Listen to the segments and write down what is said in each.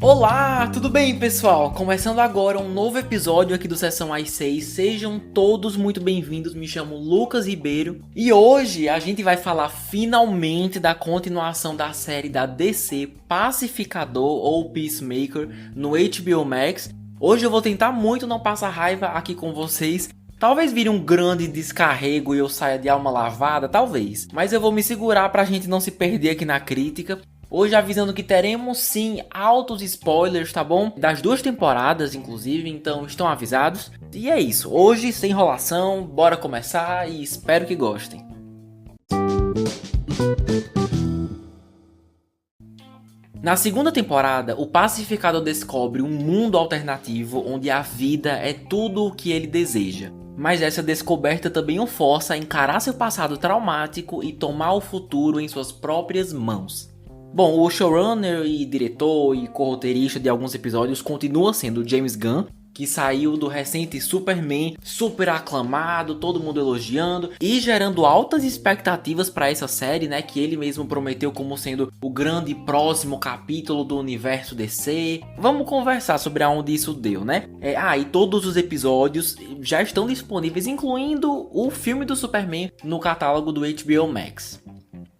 Olá, tudo bem, pessoal? Começando agora um novo episódio aqui do Sessão às 6. Sejam todos muito bem-vindos. Me chamo Lucas Ribeiro e hoje a gente vai falar finalmente da continuação da série da DC Pacificador ou Peacemaker no HBO Max. Hoje eu vou tentar muito não passar raiva aqui com vocês. Talvez vire um grande descarrego e eu saia de alma lavada, talvez. Mas eu vou me segurar pra gente não se perder aqui na crítica. Hoje avisando que teremos sim altos spoilers, tá bom? Das duas temporadas, inclusive, então estão avisados. E é isso, hoje sem enrolação, bora começar e espero que gostem. Na segunda temporada, o Pacificador descobre um mundo alternativo onde a vida é tudo o que ele deseja. Mas essa descoberta também o força a encarar seu passado traumático e tomar o futuro em suas próprias mãos. Bom, o showrunner e diretor e co-roteirista de alguns episódios continua sendo James Gunn, que saiu do recente Superman, super aclamado, todo mundo elogiando e gerando altas expectativas para essa série, né, que ele mesmo prometeu como sendo o grande próximo capítulo do universo DC. Vamos conversar sobre aonde isso deu, né? E todos os episódios já estão disponíveis, incluindo o filme do Superman no catálogo do HBO Max.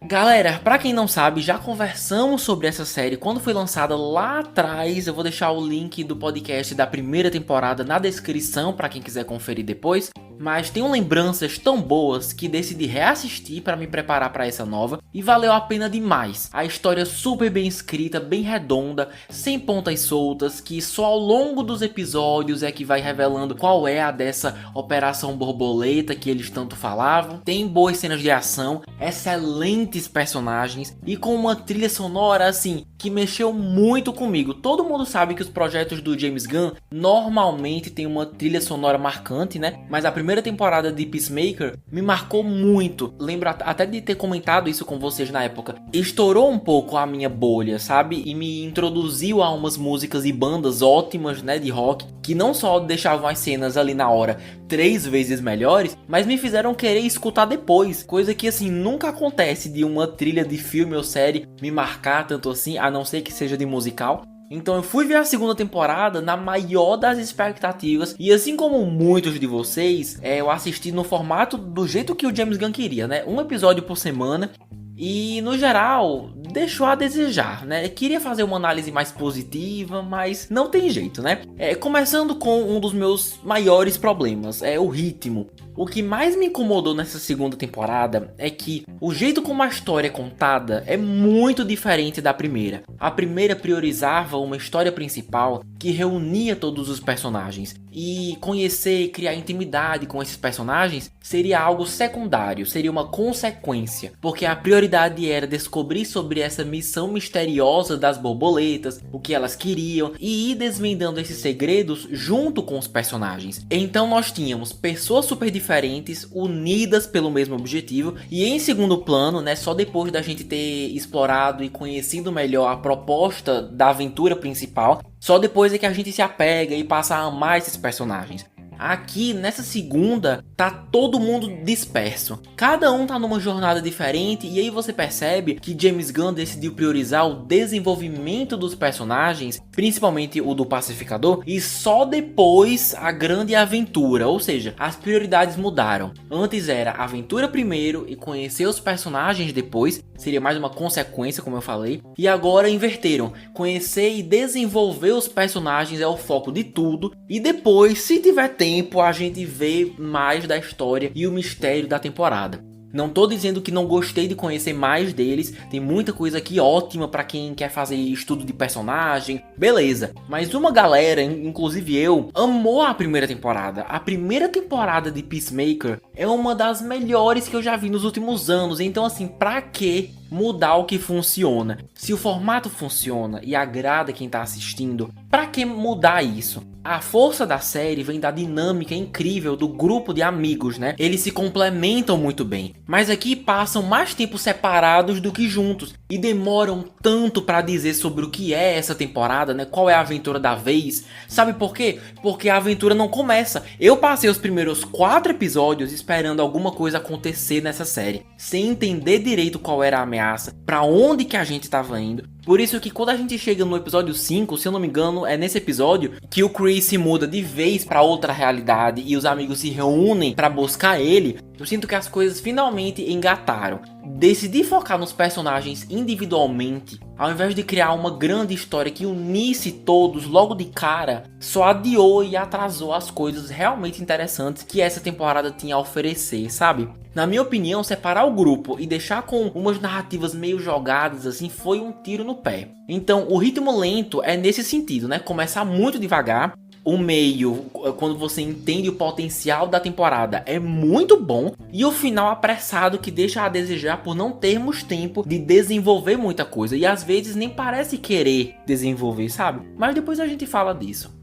Galera, pra quem não sabe, já conversamos sobre essa série quando foi lançada lá atrás. Eu vou deixar o link do podcast da primeira temporada na descrição pra quem quiser conferir depois. Mas tenho lembranças tão boas que decidi reassistir para me preparar para essa nova e valeu a pena demais. A história super bem escrita, bem redonda, sem pontas soltas, que só ao longo dos episódios é que vai revelando qual é a dessa Operação Borboleta que eles tanto falavam. Tem boas cenas de ação, excelentes personagens e com uma trilha sonora assim que mexeu muito comigo. Todo mundo sabe que os projetos do James Gunn normalmente tem uma trilha sonora marcante, né? Mas a primeira temporada de Peacemaker me marcou muito. Lembro até de ter comentado isso com vocês na época. Estourou um pouco a minha bolha, sabe? E me introduziu a umas músicas e bandas ótimas, né, de rock, que não só deixavam as cenas ali na hora 3 vezes melhores, mas me fizeram querer escutar depois. Coisa que assim nunca acontece de uma trilha de filme ou série me marcar tanto assim, a não ser que seja de musical. Então eu fui ver a segunda temporada na maior das expectativas e assim como muitos de vocês, eu assisti no formato do jeito que o James Gunn queria, né? Um episódio por semana e no geral deixou a desejar, né? Queria fazer uma análise mais positiva, mas não tem jeito, né? Começando com um dos meus maiores problemas, o ritmo. O que mais me incomodou nessa segunda temporada é que o jeito como a história é contada é muito diferente da primeira. A primeira priorizava uma história principal que reunia todos os personagens. E conhecer e criar intimidade com esses personagens seria algo secundário, seria uma consequência. Porque a prioridade era descobrir sobre essa missão misteriosa das borboletas, o que elas queriam, e ir desvendando esses segredos junto com os personagens. Então nós tínhamos pessoas super diferentes, unidas pelo mesmo objetivo, e em segundo plano, né, só depois da gente ter explorado e conhecido melhor a proposta da aventura principal, só depois é que a gente se apega e passa a amar esses personagens. Aqui, nessa segunda, tá todo mundo disperso. Cada um tá numa jornada diferente e aí você percebe que James Gunn decidiu priorizar o desenvolvimento dos personagens, principalmente o do Pacificador, e só depois a grande aventura, ou seja, as prioridades mudaram. Antes era aventura primeiro e conhecer os personagens depois, seria mais uma consequência, como eu falei, e agora inverteram. Conhecer e desenvolver os personagens é o foco de tudo, e depois, se tiver tempo, a gente vê mais da história e o mistério da temporada. Não tô dizendo que não gostei de conhecer mais deles, tem muita coisa aqui ótima pra quem quer fazer estudo de personagem, beleza. Mas uma galera, inclusive eu, amou a primeira temporada. A primeira temporada de Peacemaker é uma das melhores que eu já vi nos últimos anos, então assim, pra que mudar o que funciona? Se o formato funciona e agrada quem tá assistindo, pra que mudar isso? A força da série vem da dinâmica incrível do grupo de amigos, né? Eles se complementam muito bem, mas aqui passam mais tempo separados do que juntos e demoram tanto pra dizer sobre o que é essa temporada, né? Qual é a aventura da vez? Sabe por quê? Porque a aventura não começa. Eu passei os primeiros 4 episódios esperando alguma coisa acontecer nessa série, sem entender direito qual era a ameaça, pra onde que a gente tava indo. Por isso que quando a gente chega no episódio 5, se eu não me engano, é nesse episódio que o Chris se muda de vez pra outra realidade e os amigos se reúnem pra buscar ele, eu sinto que as coisas finalmente engataram. Decidi focar nos personagens individualmente, ao invés de criar uma grande história que unisse todos logo de cara, só adiou e atrasou as coisas realmente interessantes que essa temporada tinha a oferecer, sabe? Na minha opinião, separar o grupo e deixar com umas narrativas meio jogadas assim foi um tiro no pé. Então, o ritmo lento é nesse sentido, né? Começar muito devagar. O meio, quando você entende o potencial da temporada, é muito bom. E o final apressado que deixa a desejar por não termos tempo de desenvolver muita coisa. E às vezes nem parece querer desenvolver, sabe? Mas depois a gente fala disso.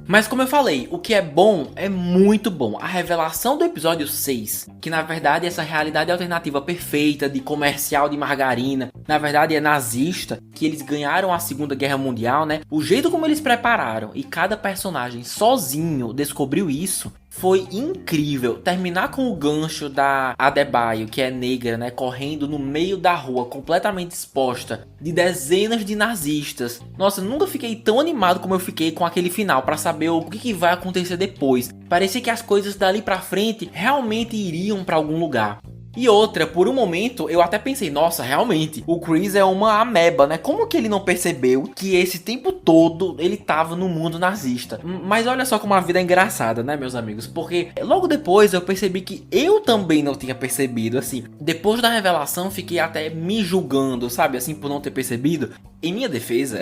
Mas como eu falei, o que é bom é muito bom. A revelação do episódio 6, que na verdade é essa realidade alternativa perfeita de comercial de margarina, na verdade é nazista, que eles ganharam a Segunda Guerra Mundial, né? O jeito como eles prepararam e cada personagem sozinho descobriu isso, foi incrível. Terminar com o gancho da Adebayo, que é negra, né, correndo no meio da rua, completamente exposta, de dezenas de nazistas. Nossa, nunca fiquei tão animado como eu fiquei com aquele final, pra saber o que vai acontecer depois. Parecia que as coisas dali pra frente realmente iriam pra algum lugar. E outra, por um momento eu até pensei, nossa, realmente, o Chris é uma ameba, né? Como que ele não percebeu que esse tempo todo ele tava no mundo nazista? Mas olha só como a vida é engraçada, né, meus amigos? Porque logo depois eu percebi que eu também não tinha percebido, assim. Depois da revelação fiquei até me julgando, sabe? Assim, por não ter percebido. Em minha defesa,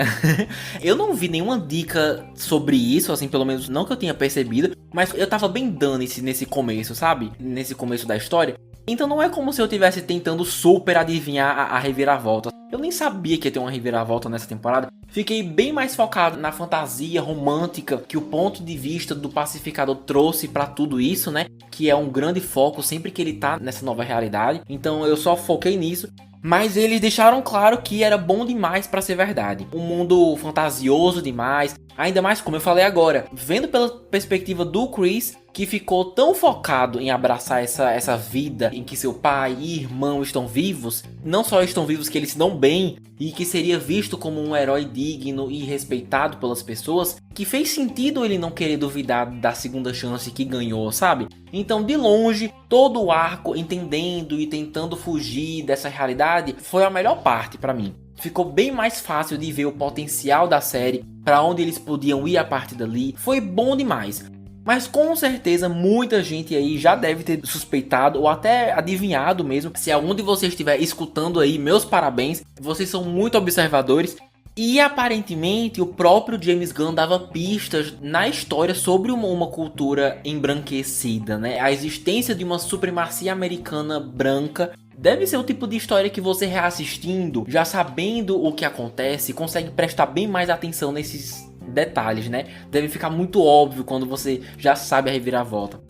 eu não vi nenhuma dica sobre isso, assim, pelo menos não que eu tinha percebido. Mas eu tava bem dane-se nesse começo, sabe? Nesse começo da história. Então não é como se eu estivesse tentando super adivinhar a reviravolta. Eu nem sabia que ia ter uma reviravolta nessa temporada. Fiquei bem mais focado na fantasia romântica que o ponto de vista do pacificador trouxe pra tudo isso, né? Que é um grande foco sempre que ele tá nessa nova realidade. Então eu só foquei nisso. Mas eles deixaram claro que era bom demais pra ser verdade. Um mundo fantasioso demais. Ainda mais, como eu falei agora, vendo pela perspectiva do Chris, que ficou tão focado em abraçar essa vida em que seu pai e irmão estão vivos. Não só estão vivos, que eles se dão bem e que seria visto como um herói digno e respeitado pelas pessoas, que fez sentido ele não querer duvidar da segunda chance que ganhou, sabe? Então, de longe, todo o arco entendendo e tentando fugir dessa realidade foi a melhor parte pra mim. Ficou bem mais fácil de ver o potencial da série, pra onde eles podiam ir a partir dali. Foi bom demais. Mas com certeza muita gente aí já deve ter suspeitado ou até adivinhado mesmo. Se algum de vocês estiver escutando aí, meus parabéns. Vocês são muito observadores. E aparentemente o próprio James Gunn dava pistas na história sobre uma cultura embranquecida, né? A existência de uma supremacia americana branca. Deve ser o tipo de história que você reassistindo, já sabendo o que acontece, consegue prestar bem mais atenção nesses detalhes, né? Deve ficar muito óbvio quando você já sabe a reviravolta.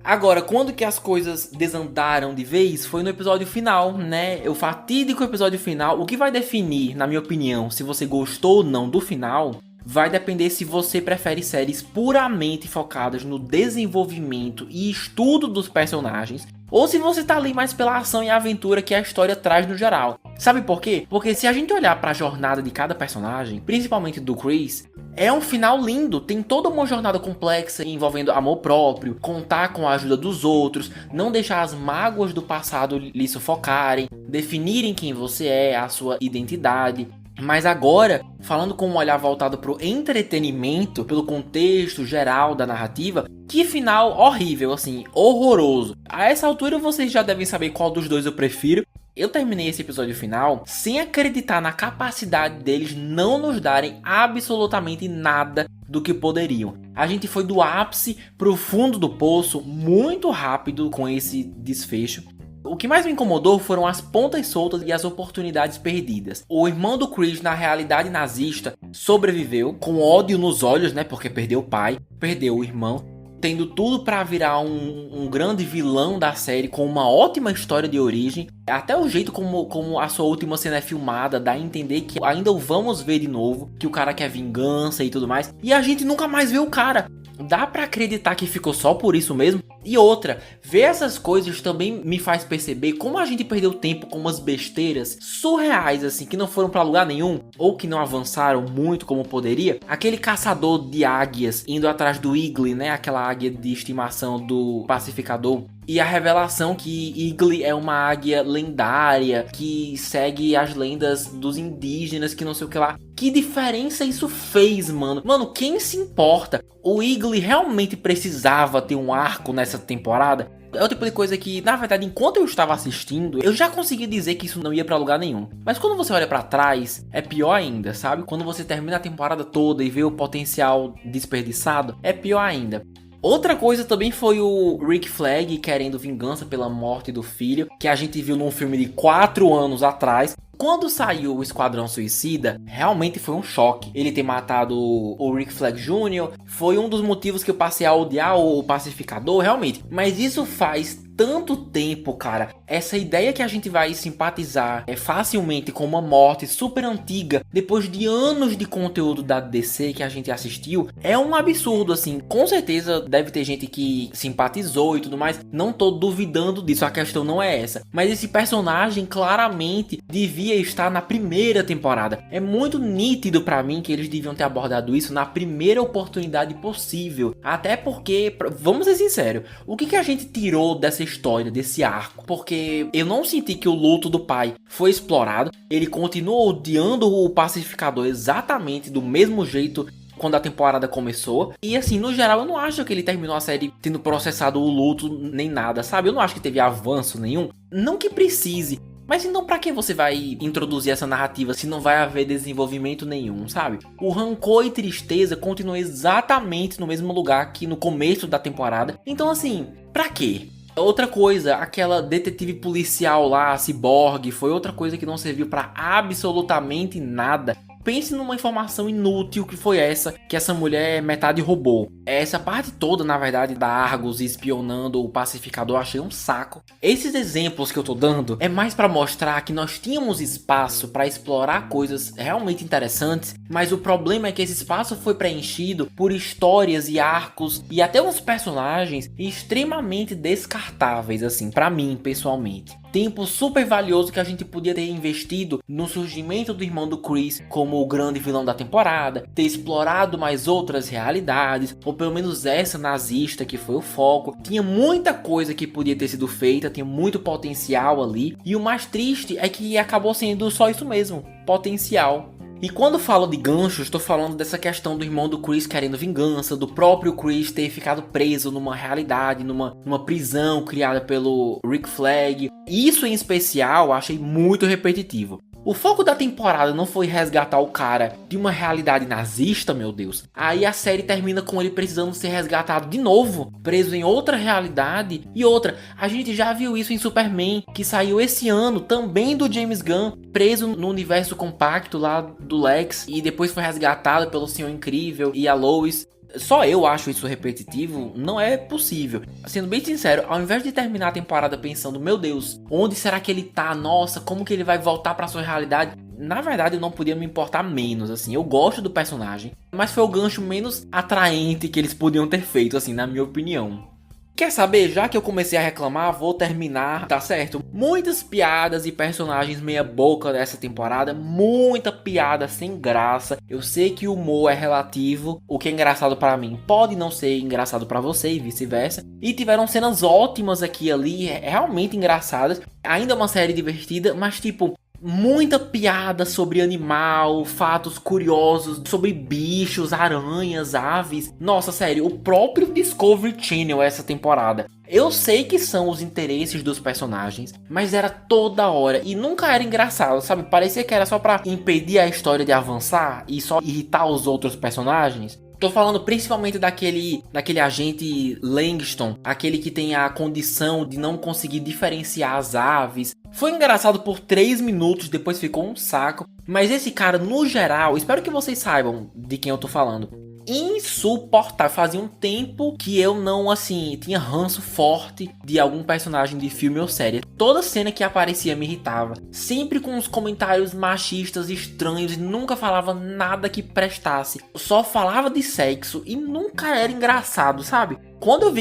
Agora, quando que as coisas desandaram de vez foi no episódio final, né? O fatídico episódio final. O que vai definir, na minha opinião, se você gostou ou não do final, vai depender se você prefere séries puramente focadas no desenvolvimento e estudo dos personagens, ou se você tá ali mais pela ação e aventura que a história traz no geral. Sabe por quê? Porque se a gente olhar pra jornada de cada personagem, principalmente do Chris, é um final lindo. Tem toda uma jornada complexa envolvendo amor próprio, contar com a ajuda dos outros, não deixar as mágoas do passado lhe sufocarem, definirem quem você é, a sua identidade. Mas agora, falando com um olhar voltado pro entretenimento, pelo contexto geral da narrativa, que final horrível, assim, horroroso. A essa altura vocês já devem saber qual dos dois eu prefiro. Eu terminei esse episódio final sem acreditar na capacidade deles não nos darem absolutamente nada do que poderiam. A gente foi do ápice pro fundo do poço muito rápido com esse desfecho. O que mais me incomodou foram as pontas soltas e as oportunidades perdidas. O irmão do Chris na realidade nazista sobreviveu com ódio nos olhos, né? Porque perdeu o pai, perdeu o irmão, tendo tudo pra virar um grande vilão da série, com uma ótima história de origem. Até o jeito como a sua última cena é filmada dá a entender que ainda o vamos ver de novo, que o cara quer vingança e tudo mais. E a gente nunca mais vê o cara. Dá pra acreditar que ficou só por isso mesmo? E outra, ver essas coisas também me faz perceber como a gente perdeu tempo com umas besteiras surreais assim, que não foram pra lugar nenhum, ou que não avançaram muito como poderia. Aquele caçador de águias indo atrás do Eagle, né, aquela águia de estimação do pacificador. E a revelação que Eagle é uma águia lendária, que segue as lendas dos indígenas, que não sei o que lá. Que diferença isso fez, mano? Mano, quem se importa? O Eagle realmente precisava ter um arco nessa temporada? É o tipo de coisa que, na verdade, enquanto eu estava assistindo, eu já consegui dizer que isso não ia pra lugar nenhum. Mas quando você olha pra trás, é pior ainda, sabe? Quando você termina a temporada toda e vê o potencial desperdiçado, é pior ainda. Outra coisa também foi o Rick Flag querendo vingança pela morte do filho, que a gente viu num filme de 4 anos atrás. Quando saiu o Esquadrão Suicida, realmente foi um choque. Ele ter matado o Rick Flag Jr. foi um dos motivos que eu passei a odiar o Pacificador, realmente. Mas isso faz tanto tempo, cara. Essa ideia que a gente vai simpatizar facilmente com uma morte super antiga, depois de anos de conteúdo da DC que a gente assistiu, é um absurdo, assim. Com certeza deve ter gente que simpatizou e tudo mais. Não tô duvidando disso, a questão não é essa. Mas esse personagem claramente devia estar na primeira temporada. É muito nítido pra mim que eles deviam ter abordado isso na primeira oportunidade possível. Até porque, vamos ser sinceros, o que a gente tirou dessa história, desse arco? Porque eu não senti que o luto do pai foi explorado. Ele continuou odiando o pacificador exatamente do mesmo jeito quando a temporada começou. E assim, no geral, eu não acho que ele terminou a série tendo processado o luto nem nada, sabe? Eu não acho que teve avanço nenhum. Não que precise. Mas então pra que você vai introduzir essa narrativa se não vai haver desenvolvimento nenhum, sabe? O rancor e tristeza continuam exatamente no mesmo lugar que no começo da temporada. Então assim, pra quê? Outra coisa, aquela detetive policial lá, a Cyborg, foi outra coisa que não serviu pra absolutamente nada. Pense numa informação inútil que foi essa, que essa mulher é metade robô. Essa parte toda, na verdade, da Argus espionando o pacificador, eu achei um saco. Esses exemplos que eu tô dando é mais pra mostrar que nós tínhamos espaço pra explorar coisas realmente interessantes, mas o problema é que esse espaço foi preenchido por histórias e arcos e até uns personagens extremamente descartáveis, assim, pra mim, pessoalmente. Tempo super valioso que a gente podia ter investido no surgimento do irmão do Chris como o grande vilão da temporada, ter explorado mais outras realidades, ou pelo menos essa nazista que foi o foco. Tinha muita coisa que podia ter sido feita, tinha muito potencial ali, e o mais triste é que acabou sendo só isso mesmo, potencial. E quando falo de ganchos, estou falando dessa questão do irmão do Chris querendo vingança, do próprio Chris ter ficado preso numa realidade, numa prisão criada pelo Rick Flag. Isso em especial achei muito repetitivo. O foco da temporada não foi resgatar o cara de uma realidade nazista, meu Deus. Aí a série termina com ele precisando ser resgatado de novo, preso em outra realidade. E outra, a gente já viu isso em Superman, que saiu esse ano, também do James Gunn, preso no universo compacto lá do Lex, e depois foi resgatado pelo Senhor Incrível e a Lois. Só eu acho isso repetitivo, não é possível. Sendo bem sincero, ao invés de terminar a temporada pensando, meu Deus, onde será que ele tá? Nossa, como que ele vai voltar pra sua realidade? Na verdade, eu não podia me importar menos, assim. Eu gosto do personagem, mas foi o gancho menos atraente que eles podiam ter feito, assim, na minha opinião. Quer saber? Já que eu comecei a reclamar, vou terminar, tá certo? Muitas piadas e personagens meia boca dessa temporada, muita piada sem graça. Eu sei que o humor é relativo, o que é engraçado pra mim pode não ser engraçado pra você e vice-versa. E tiveram cenas ótimas aqui e ali, realmente engraçadas. Ainda uma série divertida, mas tipo, muita piada sobre animal, fatos curiosos sobre bichos, aranhas, aves. Nossa, sério, o próprio Discovery Channel essa temporada. Eu sei que são os interesses dos personagens, mas era toda hora e nunca era engraçado, sabe? Parecia que era só pra impedir a história de avançar e só irritar os outros personagens. Tô falando principalmente daquele agente Langston, aquele que tem a condição de não conseguir diferenciar as aves. Foi engraçado por 3 minutos, depois ficou um saco. Mas esse cara, no geral, espero que vocês saibam de quem eu tô falando. Insuportável. Fazia um tempo que eu não, assim, tinha ranço forte de algum personagem de filme ou série. Toda cena que aparecia me irritava. Sempre com uns comentários machistas estranhos e nunca falava nada que prestasse. Só falava de sexo e nunca era engraçado, sabe? Quando eu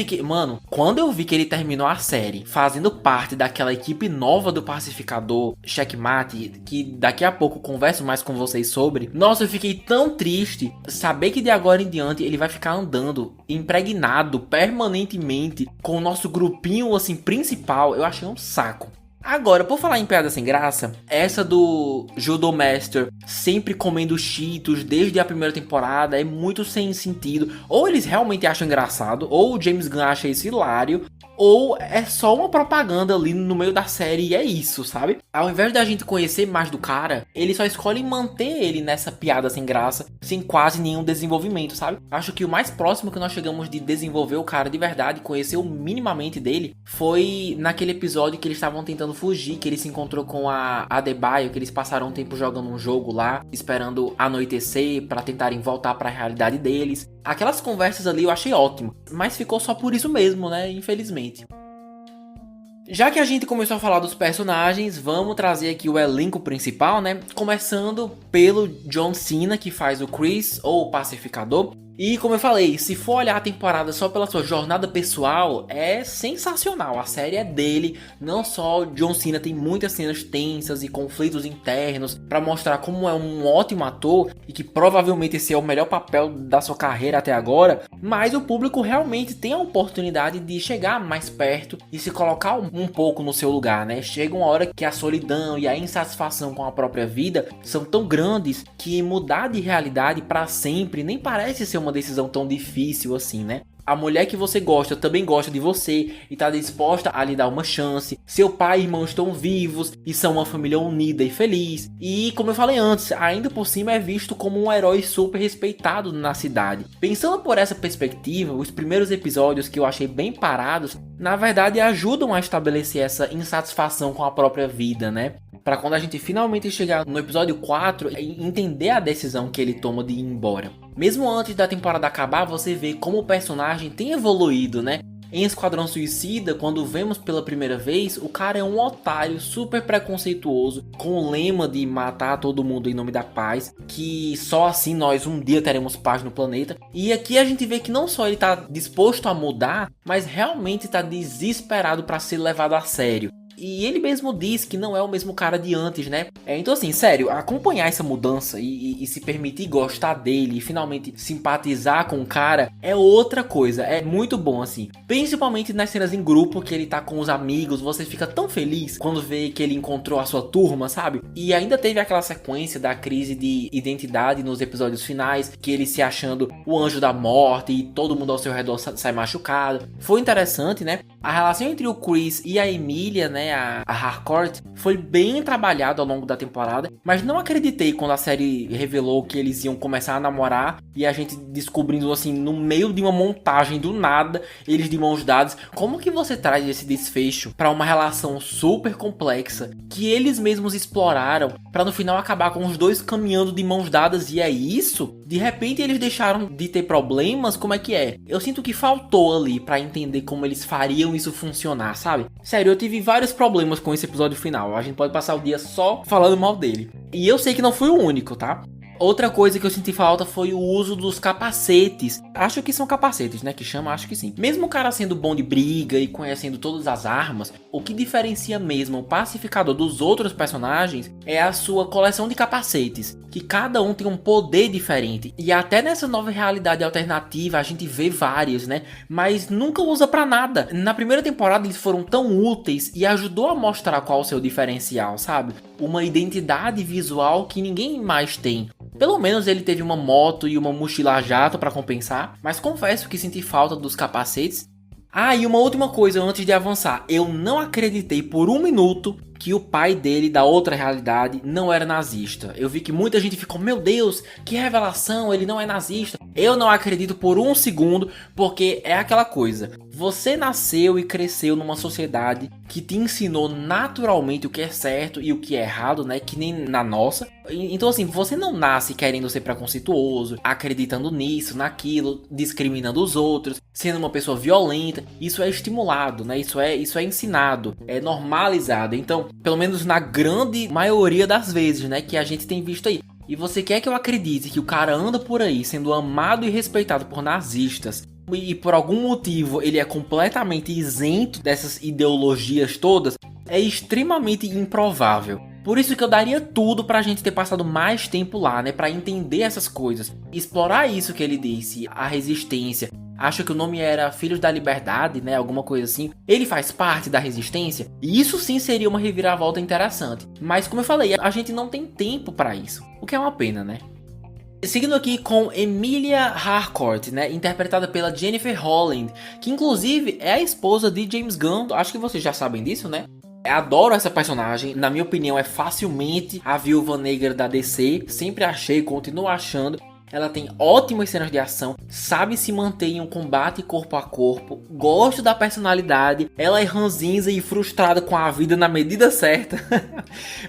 vi que ele terminou a série fazendo parte daquela equipe nova do Pacificador, Checkmate, que daqui a pouco converso mais com vocês sobre, nossa, eu fiquei tão triste saber que de agora em diante ele vai ficar andando impregnado permanentemente com o nosso grupinho assim principal. Eu achei um saco. Agora, por falar em piada sem graça, essa do Judo Master sempre comendo Cheetos desde a primeira temporada é muito sem sentido. Ou eles realmente acham engraçado, ou o James Gunn acha isso hilário, ou é só uma propaganda ali no meio da série e é isso, sabe? Ao invés da gente conhecer mais do cara, ele só escolhe manter ele nessa piada sem graça, sem quase nenhum desenvolvimento, sabe? Acho que o mais próximo que nós chegamos de desenvolver o cara de verdade, conhecer o minimamente dele, foi naquele episódio que eles estavam tentando fugir, que ele se encontrou com a Adebayo, que eles passaram um tempo jogando um jogo lá, esperando anoitecer pra tentarem voltar pra realidade deles. Aquelas conversas ali eu achei ótimo, mas ficou só por isso mesmo, né? Infelizmente. Já que a gente começou a falar dos personagens, vamos trazer aqui o elenco principal, né? Começando pelo John Cena, que faz o Chris, ou o Pacificador. E como eu falei, se for olhar a temporada só pela sua jornada pessoal, é sensacional. A série é dele, não só John Cena tem muitas cenas tensas e conflitos internos para mostrar como é um ótimo ator e que provavelmente esse é o melhor papel da sua carreira até agora, mas o público realmente tem a oportunidade de chegar mais perto e se colocar um pouco no seu lugar, né? Chega uma hora que a solidão e a insatisfação com a própria vida são tão grandes que mudar de realidade para sempre nem parece ser uma decisão tão difícil assim, né? A mulher que você gosta também gosta de você e tá disposta a lhe dar uma chance. Seu pai e irmão estão vivos e são uma família unida e feliz. E como eu falei antes, ainda por cima é visto como um herói super respeitado na cidade. Pensando por essa perspectiva, os primeiros episódios que eu achei bem parados, na verdade ajudam a estabelecer essa insatisfação com a própria vida, né? Para quando a gente finalmente chegar no episódio 4, entender a decisão que ele toma de ir embora. Mesmo antes da temporada acabar, você vê como o personagem tem evoluído, né? Em Esquadrão Suicida, quando vemos pela primeira vez, o cara é um otário super preconceituoso, com o lema de matar todo mundo em nome da paz, que só assim nós um dia teremos paz no planeta. E aqui a gente vê que não só ele tá disposto a mudar, mas realmente tá desesperado para ser levado a sério. E ele mesmo diz que não é o mesmo cara de antes, né? Então assim, sério, acompanhar essa mudança e se permitir gostar dele e finalmente simpatizar com o cara é outra coisa, é muito bom assim. Principalmente nas cenas em grupo que ele tá com os amigos, você fica tão feliz quando vê que ele encontrou a sua turma, sabe? E ainda teve aquela sequência da crise de identidade nos episódios finais, que ele se achando o anjo da morte e todo mundo ao seu redor sai machucado. Foi interessante, né? A relação entre o Chris e a Emilia, né? A Harcourt foi bem trabalhado ao longo da temporada, mas não acreditei quando a série revelou que eles iam começar a namorar e a gente descobrindo assim no meio de uma montagem do nada, eles de mãos dadas. Como que você traz esse desfecho para uma relação super complexa que eles mesmos exploraram para no final acabar com os dois caminhando de mãos dadas e é isso? De repente eles deixaram de ter problemas, como é que é? Eu sinto que faltou ali para entender como eles fariam isso funcionar, sabe? Sério, eu tive vários problemas com esse episódio final. A gente pode passar o dia só falando mal dele. E eu sei que não fui o único, tá? Outra coisa que eu senti falta foi o uso dos capacetes. Acho que são capacetes, né? Que chama, acho que sim. Mesmo o cara sendo bom de briga e conhecendo todas as armas, o que diferencia mesmo o Pacificador dos outros personagens é a sua coleção de capacetes. Que cada um tem um poder diferente. E até nessa nova realidade alternativa a gente vê vários, né? Mas nunca usa pra nada. Na primeira temporada eles foram tão úteis e ajudou a mostrar qual o seu diferencial, sabe? Uma identidade visual que ninguém mais tem. Pelo menos ele teve uma moto e uma mochila a jato para compensar, mas confesso que senti falta dos capacetes. Ah, e uma última coisa antes de avançar, eu não acreditei por um minuto que o pai dele da outra realidade não era nazista. Eu vi que muita gente ficou, meu Deus, que revelação, ele não é nazista. Eu não acredito por um segundo, porque é aquela coisa. Você nasceu e cresceu numa sociedade que te ensinou naturalmente o que é certo e o que é errado, né? Que nem na nossa. Então assim, você não nasce querendo ser preconceituoso, acreditando nisso, naquilo, discriminando os outros, sendo uma pessoa violenta. Isso é estimulado, né? Isso é ensinado, é normalizado. Então, pelo menos na grande maioria das vezes, né, que a gente tem visto aí. E você quer que eu acredite que o cara anda por aí sendo amado e respeitado por nazistas e por algum motivo ele é completamente isento dessas ideologias todas? É extremamente improvável. Por isso que eu daria tudo pra gente ter passado mais tempo lá, né? Pra entender essas coisas. Explorar isso que ele disse, a resistência. Acho que o nome era Filhos da Liberdade, né? Alguma coisa assim. Ele faz parte da resistência. E isso sim seria uma reviravolta interessante. Mas como eu falei, a gente não tem tempo pra isso. O que é uma pena, né? Seguindo aqui com Emilia Harcourt, né, interpretada pela Jennifer Holland, que inclusive é a esposa de James Gunn. Acho que vocês já sabem disso, né? Eu adoro essa personagem, na minha opinião é facilmente a Viúva Negra da DC. Sempre achei, continuo achando. Ela tem ótimas cenas de ação, sabe se manter em um combate corpo a corpo, gosto da personalidade, ela é ranzinza e frustrada com a vida na medida certa.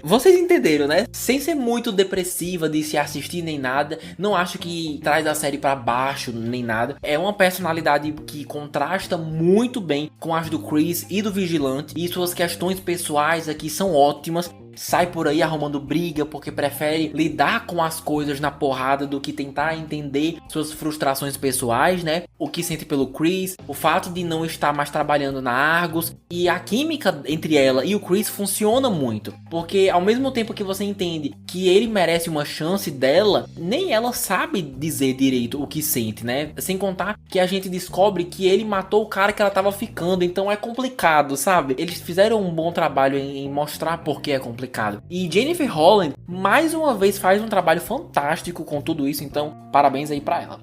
Vocês entenderam, né? Sem ser muito depressiva de se assistir nem nada, não acho que traz a série pra baixo nem nada. É uma personalidade que contrasta muito bem com as do Chris e do Vigilante, e suas questões pessoais aqui são ótimas. Sai por aí arrumando briga porque prefere lidar com as coisas na porrada do que tentar entender suas frustrações pessoais, né? O que sente pelo Chris, o fato de não estar mais trabalhando na Argus. E a química entre ela e o Chris funciona muito, porque ao mesmo tempo que você entende que ele merece uma chance dela, nem ela sabe dizer direito o que sente, né? Sem contar que a gente descobre que ele matou o cara que ela tava ficando, então é complicado, sabe? Eles fizeram um bom trabalho em mostrar por que é complicado. E Jennifer Holland, mais uma vez, faz um trabalho fantástico com tudo isso, então parabéns aí pra ela.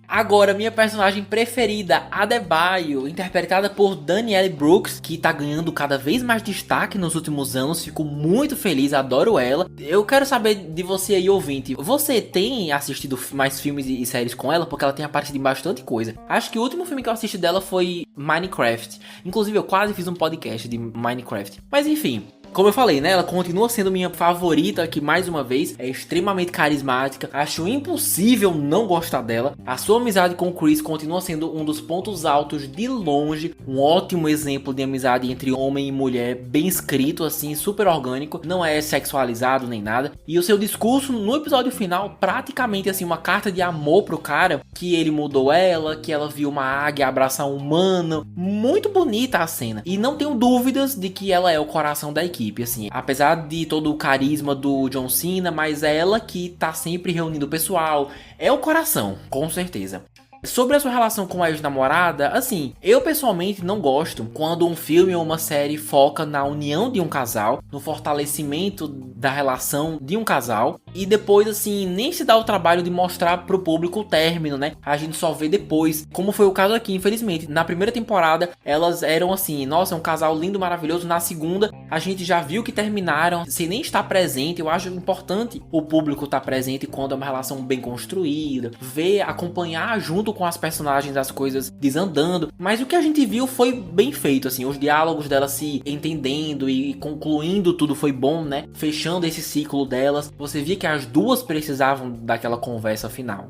Agora, minha personagem preferida, Adebayo, interpretada por Danielle Brooks, que tá ganhando cada vez mais destaque nos últimos anos. Fico muito feliz, adoro ela. Eu quero saber de você aí, ouvinte. Você tem assistido mais filmes e séries com ela? Porque ela tem aparecido em bastante coisa. Acho que o último filme que eu assisti dela foi Minecraft. Inclusive, eu quase fiz um podcast de Minecraft. Mas enfim... Como eu falei, né? Ela continua sendo minha favorita aqui mais uma vez. É extremamente carismática. Acho impossível não gostar dela. A sua amizade com o Chris continua sendo um dos pontos altos de longe. Um ótimo exemplo de amizade entre homem e mulher. Bem escrito, assim, super orgânico. Não é sexualizado nem nada. E o seu discurso no episódio final, praticamente assim, uma carta de amor pro cara. Que ele mudou ela, que ela viu uma águia abraçar um humano. Muito bonita a cena. E não tenho dúvidas de que ela é o coração da equipe. Assim, apesar de todo o carisma do John Cena, mas é ela que tá sempre reunindo o pessoal, é o coração, com certeza. Sobre a sua relação com a ex-namorada, assim, eu pessoalmente não gosto quando um filme ou uma série foca na união de um casal, no fortalecimento da relação de um casal, e depois, assim, nem se dá o trabalho de mostrar pro público o término, né? A gente só vê depois, como foi o caso aqui, infelizmente. Na primeira temporada, elas eram assim, nossa, um casal lindo, maravilhoso. Na segunda, a gente já viu que terminaram sem nem estar presente. Eu acho importante o público estar presente quando é uma relação bem construída, ver, acompanhar junto com as personagens as coisas desandando, mas o que a gente viu foi bem feito, assim, os diálogos delas se entendendo e concluindo tudo foi bom, né, fechando esse ciclo delas, você via que as duas precisavam daquela conversa final.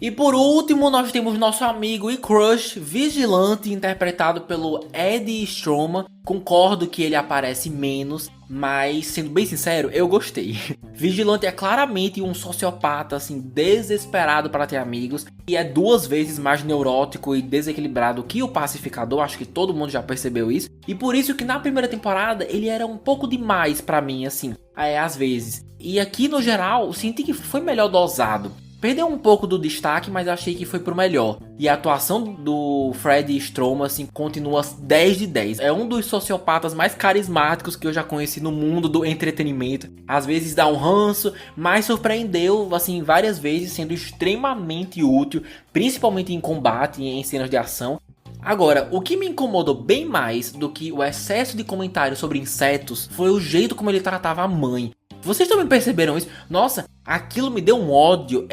E por último, nós temos nosso amigo e crush Vigilante, interpretado pelo Eddie Stroma. Concordo que ele aparece menos, mas sendo bem sincero, eu gostei. Vigilante é claramente um sociopata, assim, desesperado para ter amigos, e é 2 vezes mais neurótico e desequilibrado que o Pacificador, acho que todo mundo já percebeu isso. E por isso que na primeira temporada ele era um pouco demais para mim, assim, às vezes. E aqui no geral, senti que foi melhor dosado. Perdeu um pouco do destaque, mas achei que foi pro melhor. E a atuação do Fred Stroma, assim, continua 10 de 10. É um dos sociopatas mais carismáticos que eu já conheci no mundo do entretenimento. Às vezes dá um ranço, mas surpreendeu, assim, várias vezes, sendo extremamente útil, principalmente em combate e em cenas de ação. Agora, o que me incomodou bem mais do que o excesso de comentários sobre insetos foi o jeito como ele tratava a mãe. Vocês também perceberam isso? Nossa, Aquilo me deu um ódio,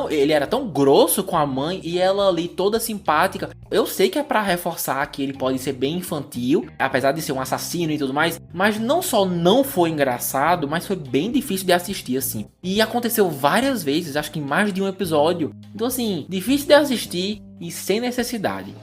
ele era tão grosso com a mãe e ela ali toda simpática. Eu sei que é pra reforçar que ele pode ser bem infantil, apesar de ser um assassino e tudo mais, mas não só não foi engraçado, mas foi bem difícil de assistir assim. E aconteceu várias vezes, acho que em mais de um episódio. Então assim, difícil de assistir e sem necessidade.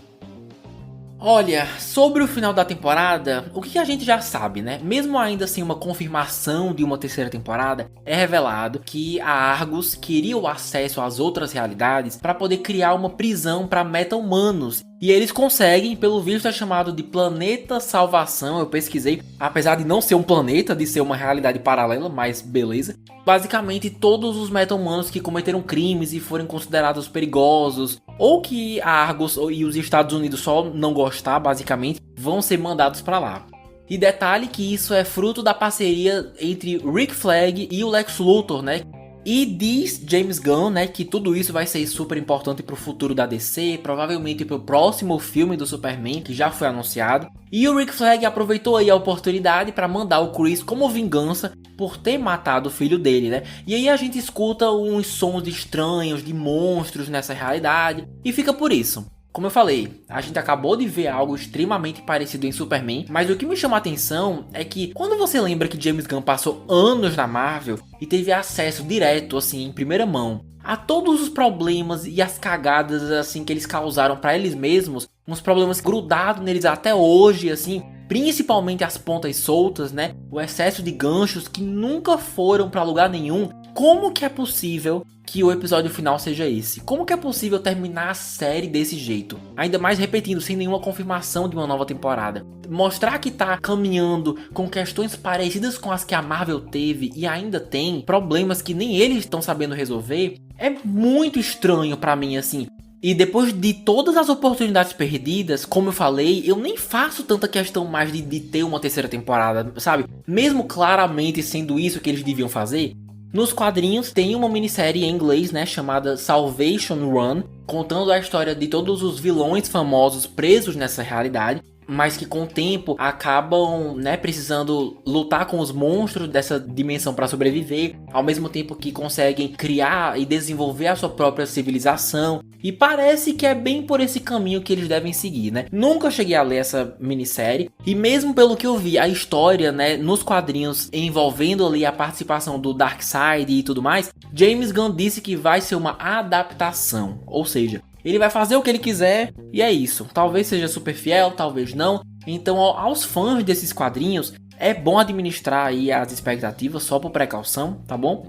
Olha, sobre o final da temporada, o que a gente já sabe, né? Mesmo ainda sem uma confirmação de uma terceira temporada, é revelado que a Argus queria o acesso às outras realidades para poder criar uma prisão para meta-humanos. E eles conseguem, pelo visto é chamado de Planeta Salvação, eu pesquisei, apesar de não ser um planeta, de ser uma realidade paralela, mas beleza. Basicamente todos os meta-humanos que cometeram crimes e foram considerados perigosos, ou que a Argus e os Estados Unidos só não gostar, basicamente, vão ser mandados para lá. E detalhe que isso é fruto da parceria entre Rick Flag e o Lex Luthor, né? E diz James Gunn, né, que tudo isso vai ser super importante pro futuro da DC, provavelmente pro próximo filme do Superman, que já foi anunciado. E o Rick Flag aproveitou aí a oportunidade para mandar o Chris como vingança por ter matado o filho dele, né? E aí a gente escuta uns sons estranhos de monstros nessa realidade, e fica por isso. Como eu falei, a gente acabou de ver algo extremamente parecido em Superman, mas o que me chama a atenção é que quando você lembra que James Gunn passou anos na Marvel e teve acesso direto, assim, em primeira mão, a todos os problemas e as cagadas, assim, que eles causaram pra eles mesmos, uns problemas grudados neles até hoje, assim, principalmente as pontas soltas, né? O excesso de ganchos que nunca foram pra lugar nenhum. Como que é possível que o episódio final seja esse? Como que é possível terminar a série desse jeito? Ainda mais repetindo, sem nenhuma confirmação de uma nova temporada. Mostrar que tá caminhando com questões parecidas com as que a Marvel teve e ainda tem, problemas que nem eles estão sabendo resolver, é muito estranho pra mim, assim. E depois de todas as oportunidades perdidas, como eu falei, eu nem faço tanta questão mais de ter uma terceira temporada, sabe? Mesmo claramente sendo isso que eles deviam fazer. Nos quadrinhos tem uma minissérie em inglês, né, chamada Salvation Run, contando a história de todos os vilões famosos presos nessa realidade, mas que com o tempo acabam, né, precisando lutar com os monstros dessa dimensão para sobreviver, ao mesmo tempo que conseguem criar e desenvolver a sua própria civilização. E parece que é bem por esse caminho que eles devem seguir, né? Nunca cheguei a ler essa minissérie, e mesmo pelo que eu vi, a história, né, nos quadrinhos envolvendo ali a participação do Darkseid e tudo mais, James Gunn disse que vai ser uma adaptação, ou seja, ele vai fazer o que ele quiser e é isso. Talvez seja super fiel, talvez não. Então, aos fãs desses quadrinhos, é bom administrar aí as expectativas só por precaução, tá bom?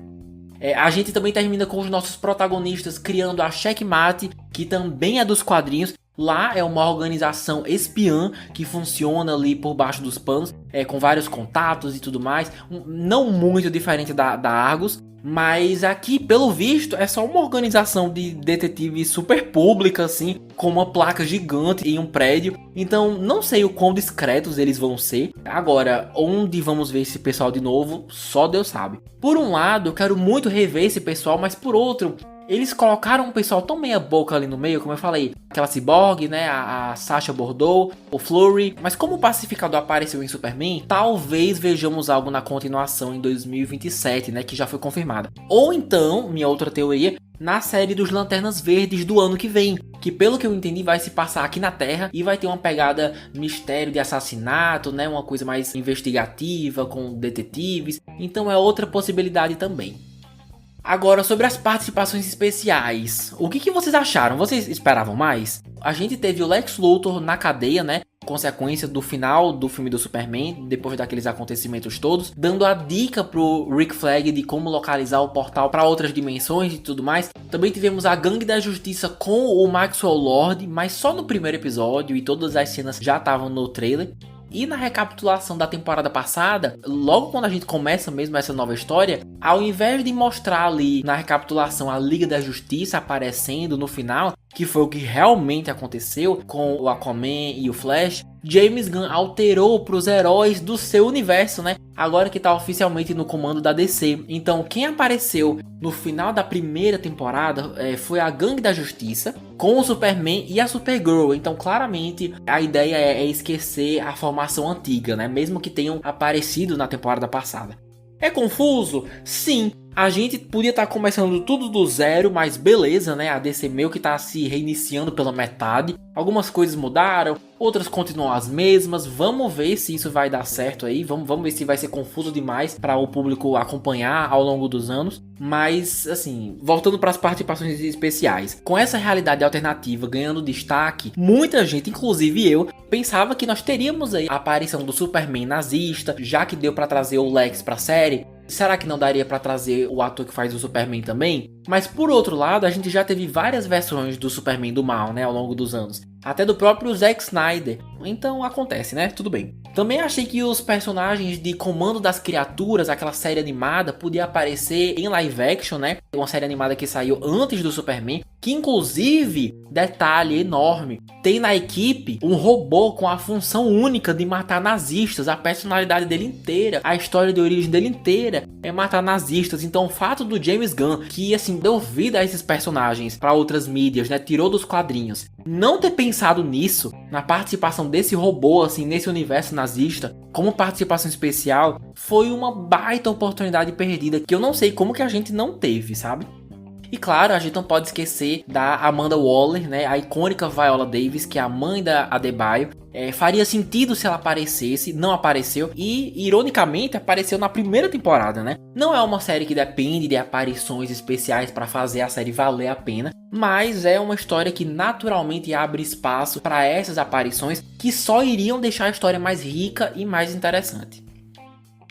A gente também termina com os nossos protagonistas criando a Checkmate, que também é dos quadrinhos. Lá é uma organização espiã que funciona ali por baixo dos panos, com vários contatos e tudo mais. Não muito diferente da Argus. Mas aqui, pelo visto, é só uma organização de detetives super pública, assim, com uma placa gigante em um prédio. Então, não sei o quão discretos eles vão ser. Agora, onde vamos ver esse pessoal de novo, só Deus sabe. Por um lado, eu quero muito rever esse pessoal, mas por outro, eles colocaram um pessoal tão meia boca ali no meio, como eu falei. Aquela Cyborg, né, a Sasha Bordeaux, o Flurry. Mas como o Pacificador apareceu em Superman, talvez vejamos algo na continuação em 2027, né, que já foi confirmada. Ou então, minha outra teoria, na série dos Lanternas Verdes do ano que vem, que pelo que eu entendi vai se passar aqui na Terra e vai ter uma pegada mistério de assassinato, né, uma coisa mais investigativa com detetives. Então é outra possibilidade também. Agora, sobre as participações especiais, o que vocês acharam? Vocês esperavam mais? A gente teve o Lex Luthor na cadeia, né? Consequência do final do filme do Superman, depois daqueles acontecimentos todos, dando a dica pro Rick Flag de como localizar o portal para outras dimensões e tudo mais. Também tivemos a Gangue da Justiça com o Maxwell Lord, mas só no primeiro episódio e todas as cenas já estavam no trailer. E na recapitulação da temporada passada, logo quando a gente começa mesmo essa nova história, ao invés de mostrar ali na recapitulação a Liga da Justiça aparecendo no final, que foi o que realmente aconteceu com o Aquaman e o Flash, James Gunn alterou para os heróis do seu universo, né? Agora que está oficialmente no comando da DC. Então, quem apareceu no final da primeira temporada foi a Gangue da Justiça, com o Superman e a Supergirl. Então, claramente, a ideia é esquecer a formação antiga, né? Mesmo que tenham aparecido na temporada passada. É confuso? Sim, A gente podia estar começando tudo do zero, mas beleza, né? A DC meio que tá se reiniciando pela metade. Algumas coisas mudaram, outras continuam as mesmas. Vamos ver se isso vai dar certo aí. Vamos ver se vai ser confuso demais para o público acompanhar ao longo dos anos. Mas, assim, voltando para as participações especiais. Com essa realidade alternativa ganhando destaque, muita gente, inclusive eu, pensava que nós teríamos aí a aparição do Superman nazista, já que deu para trazer o Lex para a série. Será que não daria pra trazer o ator que faz o Superman também? Mas por outro lado, a gente já teve várias versões do Superman do mal, né, ao longo dos anos. Até do próprio Zack Snyder. Então acontece, né? Tudo bem. Também achei que os personagens de Comando das Criaturas, aquela série animada, podia aparecer em live action, né? Uma série animada que saiu antes do Superman. Que inclusive, detalhe enorme, tem na equipe um robô com a função única de matar nazistas. A personalidade dele inteira, a história de origem dele inteira é matar nazistas. Então o fato do James Gunn, que assim deu vida a esses personagens para outras mídias, né, tirou dos quadrinhos, não ter pensado nisso, na participação desse robô assim nesse universo nazista, como participação especial, foi uma baita oportunidade perdida que eu não sei como que a gente não teve, sabe? E claro, a gente não pode esquecer da Amanda Waller, né, a icônica Viola Davis, que é a mãe da Adebayo. Faria sentido se ela aparecesse, não apareceu e, ironicamente, apareceu na primeira temporada, né? Não é uma série que depende de aparições especiais para fazer a série valer a pena, mas é uma história que naturalmente abre espaço para essas aparições que só iriam deixar a história mais rica e mais interessante.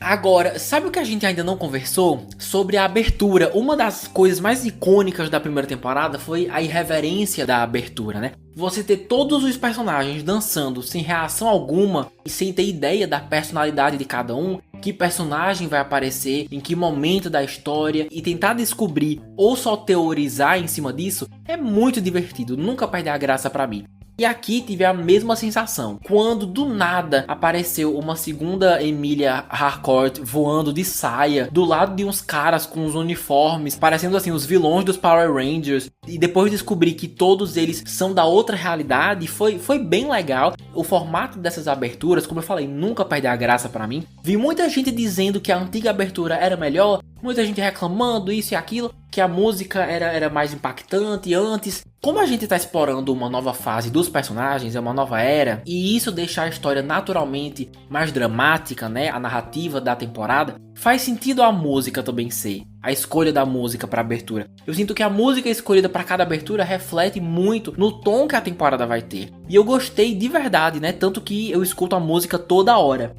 Agora, sabe o que a gente ainda não conversou? Sobre a abertura. Uma das coisas mais icônicas da primeira temporada foi a irreverência da abertura, né? Você ter todos os personagens dançando sem reação alguma e sem ter ideia da personalidade de cada um, que personagem vai aparecer, em que momento da história, e tentar descobrir ou só teorizar em cima disso é muito divertido, nunca perde a graça pra mim. E aqui tive a mesma sensação, quando do nada apareceu uma segunda Emilia Harcourt voando de saia, do lado de uns caras com os uniformes, parecendo assim os vilões dos Power Rangers, e depois descobri que todos eles são da outra realidade, foi bem legal. O formato dessas aberturas, como eu falei, nunca perde a graça pra mim. Vi muita gente dizendo que a antiga abertura era melhor, muita gente reclamando isso e aquilo, que a música era mais impactante antes. Como a gente está explorando uma nova fase dos personagens, é uma nova era, e isso deixa a história naturalmente mais dramática, né, a narrativa da temporada, faz sentido a música também ser, a escolha da música para abertura. Eu sinto que a música escolhida para cada abertura reflete muito no tom que a temporada vai ter. E eu gostei de verdade, né, tanto que eu escuto a música toda hora.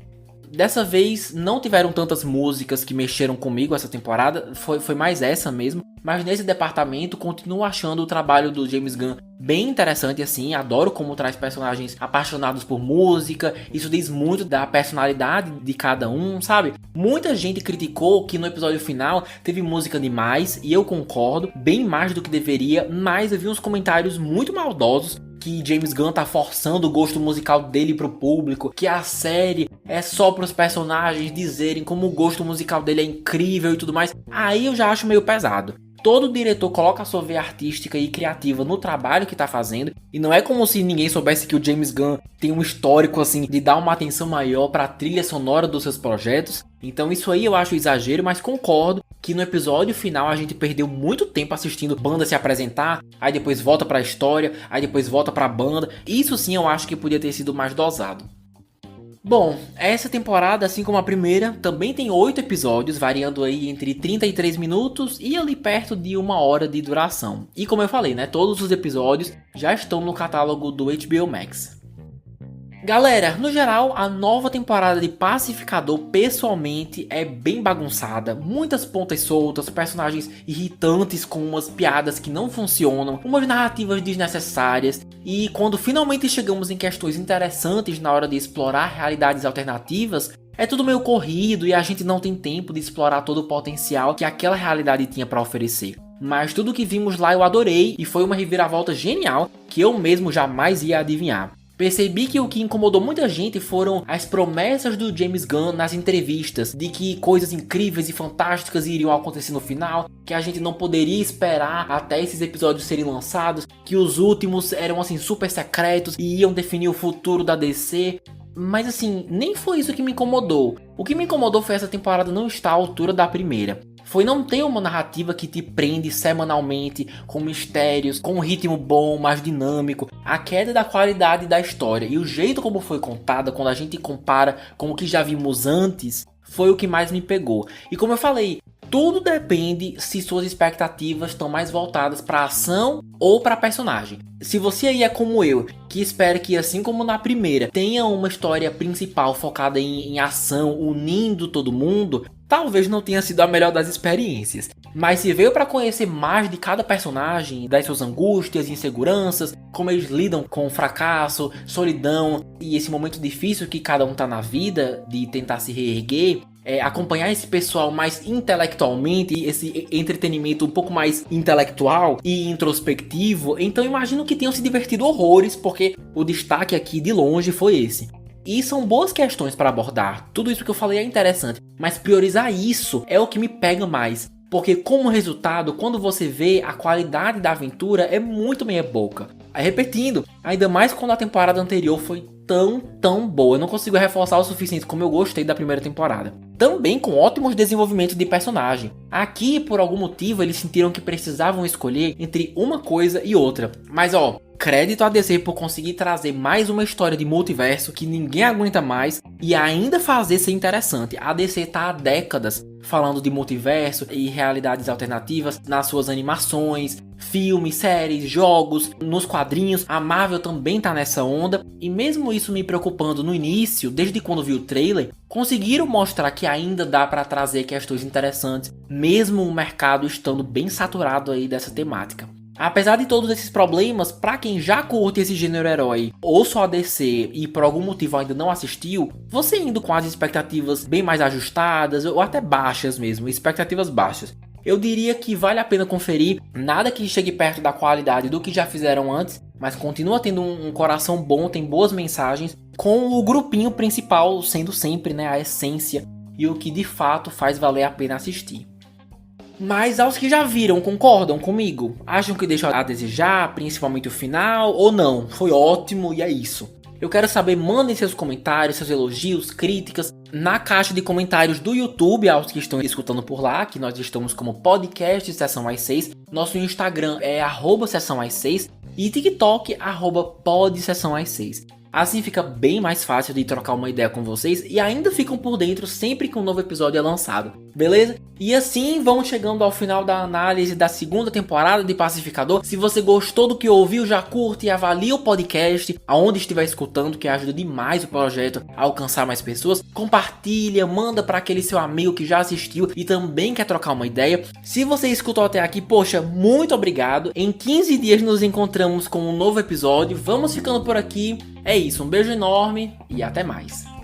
Dessa vez não tiveram tantas músicas que mexeram comigo essa temporada, foi mais essa mesmo. Mas nesse departamento continuo achando o trabalho do James Gunn bem interessante assim. Adoro como traz personagens apaixonados por música. Isso diz muito da personalidade de cada um, sabe? Muita gente criticou que no episódio final teve música demais, e eu concordo, bem mais do que deveria. Mas eu vi uns comentários muito maldosos que James Gunn tá forçando o gosto musical dele pro público, que a série é só pros personagens dizerem como o gosto musical dele é incrível e tudo mais. Aí eu já acho meio pesado. Todo diretor coloca a sua veia artística e criativa no trabalho que tá fazendo, e não é como se ninguém soubesse que o James Gunn tem um histórico assim de dar uma atenção maior para a trilha sonora dos seus projetos. Então isso aí eu acho exagero, mas concordo que no episódio final a gente perdeu muito tempo assistindo banda se apresentar, aí depois volta pra história, aí depois volta pra banda. Isso sim eu acho que podia ter sido mais dosado. Bom, essa temporada, assim como a primeira, também tem 8 episódios, variando aí entre 33 minutos e ali perto de 1 hora de duração. E como eu falei, né, todos os episódios já estão no catálogo do HBO Max. Galera, no geral, a nova temporada de Pacificador pessoalmente é bem bagunçada, muitas pontas soltas, personagens irritantes com umas piadas que não funcionam, umas narrativas desnecessárias, e quando finalmente chegamos em questões interessantes na hora de explorar realidades alternativas, é tudo meio corrido e a gente não tem tempo de explorar todo o potencial que aquela realidade tinha para oferecer. Mas tudo que vimos lá eu adorei e foi uma reviravolta genial que eu mesmo jamais ia adivinhar. Percebi que o que incomodou muita gente foram as promessas do James Gunn nas entrevistas de que coisas incríveis e fantásticas iriam acontecer no final, que a gente não poderia esperar até esses episódios serem lançados, que os últimos eram assim super secretos e iam definir o futuro da DC. Mas assim, nem foi isso que me incomodou. O que me incomodou foi essa temporada não estar à altura da primeira. foi não ter uma narrativa que te prende semanalmente, com mistérios, com um ritmo bom, mais dinâmico. A queda da qualidade da história e o jeito como foi contada, quando a gente compara com o que já vimos antes, foi o que mais me pegou. E como eu falei, tudo depende se suas expectativas estão mais voltadas para ação ou para personagem. Se você aí é como eu, que espera que assim como na primeira, tenha uma história principal focada em ação, unindo todo mundo, talvez não tenha sido a melhor das experiências. Mas se veio para conhecer mais de cada personagem, das suas angústias, inseguranças, como eles lidam com fracasso, solidão e esse momento difícil que cada um tá na vida de tentar se reerguer, acompanhar esse pessoal mais intelectualmente, esse entretenimento um pouco mais intelectual e introspectivo, então imagino que tenham se divertido horrores, porque o destaque aqui de longe foi esse. E são boas questões para abordar, tudo isso que eu falei é interessante, mas priorizar isso é o que me pega mais. Porque como resultado, quando você vê, a qualidade da aventura é muito meia boca. Aí repetindo, ainda mais quando a temporada anterior foi tão boa. Eu não consigo reforçar o suficiente como eu gostei da primeira temporada. Também com ótimos desenvolvimentos de personagem. Aqui, por algum motivo, eles sentiram que precisavam escolher entre uma coisa e outra. Mas crédito a DC por conseguir trazer mais uma história de multiverso que ninguém aguenta mais e ainda fazer ser interessante. A DC tá há décadas falando de multiverso e realidades alternativas nas suas animações, filmes, séries, jogos, nos quadrinhos. A Marvel também tá nessa onda e mesmo isso me preocupando no início, desde quando vi o trailer, conseguiram mostrar que ainda dá para trazer questões interessantes, mesmo o mercado estando bem saturado aí dessa temática. Apesar de todos esses problemas, pra quem já curte esse gênero herói ou só a DC e por algum motivo ainda não assistiu, você indo com as expectativas bem mais ajustadas ou até baixas mesmo, expectativas baixas, eu diria que vale a pena conferir, nada que chegue perto da qualidade do que já fizeram antes, mas continua tendo um coração bom, tem boas mensagens, com o grupinho principal sendo sempre, né, a essência e o que de fato faz valer a pena assistir. Mas aos que já viram, concordam comigo? Acham que deixou a desejar, principalmente o final, ou não? Foi ótimo e é isso. Eu quero saber, mandem seus comentários, seus elogios, críticas na caixa de comentários do YouTube, aos que estão escutando por lá, que nós estamos como podcast Sessão às 6. Nosso Instagram é @Sessão às 6 e TikTok @PodSessão às 6. Assim fica bem mais fácil de trocar uma ideia com vocês e ainda ficam por dentro sempre que um novo episódio é lançado, beleza? E assim vamos chegando ao final da análise da segunda temporada de Pacificador. Se você gostou do que ouviu, já curte e avalia o podcast aonde estiver escutando, que ajuda demais o projeto a alcançar mais pessoas. Compartilha, manda para aquele seu amigo que já assistiu e também quer trocar uma ideia. Se você escutou até aqui, poxa, muito obrigado. Em 15 dias nos encontramos com um novo episódio. Vamos ficando por aqui. É isso, um beijo enorme e até mais.